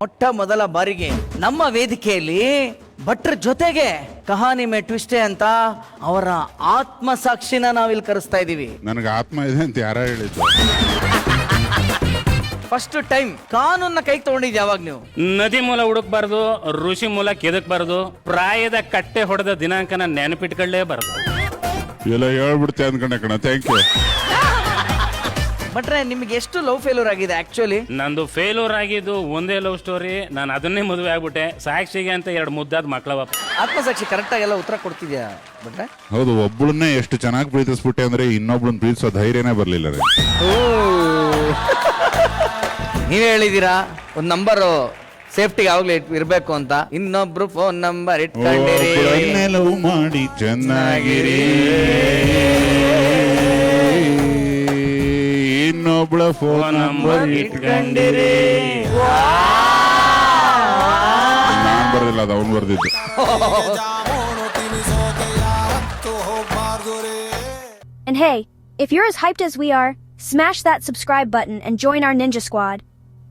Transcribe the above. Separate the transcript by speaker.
Speaker 1: ಮೊಟ್ಟ ಮೊದಲ ಬಾರಿಗೆ ನಮ್ಮ ವೇದಿಕೆಯಲ್ಲಿ ಭಟ್ರ ಜೊತೆಗೆ ಕಹಾನಿ ಮೇ ಟ್ವಿಸ್ಟೆ ಅಂತ ಅವರ ಆತ್ಮಸಾಕ್ಷಿನ ನಾವಿಲ್ಲಿ ಕರೆಸ್ತಾ ಇದೀವಿ.
Speaker 2: ನನಗೆ ಆತ್ಮ ಇದೆ ಅಂತ ಯಾರ ಹೇಳಿದ್ದು?
Speaker 1: ಫಸ್ಟ್ ಟೈಮ್ ಕಾನೂನ್ನ ಕೈಗೆ ತಗೊಂಡಿದ್ ಯಾವಾಗ ನೀವು?
Speaker 3: ನದಿ ಮೂಲ ಹುಡುಕ್ಬಾರ್ದು, ಋಷಿ ಮೂಲ ಕೆದಕ್ಬಾರ್ದು, ಪ್ರಾಯದ ಕಟ್ಟೆ ಹೊಡೆದ ದಿನಾಂಕನ ನೆನಪಿಟ್ಕೊಳ್ಳೇಬಾರ್ದು.
Speaker 2: ಎಲ್ಲ ಹೇಳ್ಬಿಡ್ತೆ ಅಂದ್ಕೊಂಡೆ ಕಣ. Thank you.
Speaker 1: ಭಟ್ರೆ, ನಿಮ್ಗೆ ಎಷ್ಟು ಲವ್ ಫೇಲ್ಯೂರ್ ಆಗಿದೆ ಆಕ್ಚುಲಿ?
Speaker 3: ನಂದು ಫೇಲ್ಯೂರ್ ಆಗಿದ್ದು ಒಂದೇ ಲವ್ ಸ್ಟೋರಿ. ನಾನು ಅದನ್ನೇ ಮದುವೆ ಆಗ್ಬಿಟ್ಟೆ. ಸಾಕ್ಷಿಗೆ ಅಂತ 2 ಮುದ್ದಾದ ಮಕ್ಕಳವ.
Speaker 1: ಆತ್ಮಸಾಕ್ಷಿ ಕರೆಕ್ಟ್ ಆಗಿ ಎಲ್ಲ ಉತ್ತರ ಕೊಡ್ತಿದ್ಯಾ ಭಟ್ರೆ?
Speaker 2: ಹೌದು, ಒಬ್ಬಳನ್ನೇ ಎಷ್ಟು ಚೆನ್ನಾಗಿ ಪ್ರೀತಿಸ್ಬಿಟ್ಟೆ ಅಂದ್ರೆ ಇನ್ನೊಬ್ಳನ್ನ ಪ್ರೀತಿಸೋ ಧೈರ್ಯನೇ ಬರ್ಲಿಲ್ಲ ರೀ.
Speaker 1: ನೀವೇ ಹೇಳಿದೀರಾ ಒಂದು ನಂಬರ್ ಸೇಫ್ಟಿಗೆ ಯಾವಾಗ್ಲೂ ಇರ್ಬೇಕು ಅಂತ. ಇನ್ನೊಬ್ರು ಫೋನ್ ನಂಬರ್ ಇಟ್ಕೊಂಡಿರಿ,
Speaker 2: ಲವ್ ಮಾಡಿ ಚೆನ್ನಾಗಿರಿ, ಇನ್ನೊಬ್ಳ ಫೋನ್ ನಂಬರ್ ಇಟ್ಕೊಂಡಿರಿ. ನಾನ್ ಬರ್ದಿಲ್ಲ, ಅದು ಅವ್ನು ಬರ್ದಿದ್ದು.
Speaker 4: And hey, if you're as hyped as we are, smash that subscribe button and join our Ninja Squad.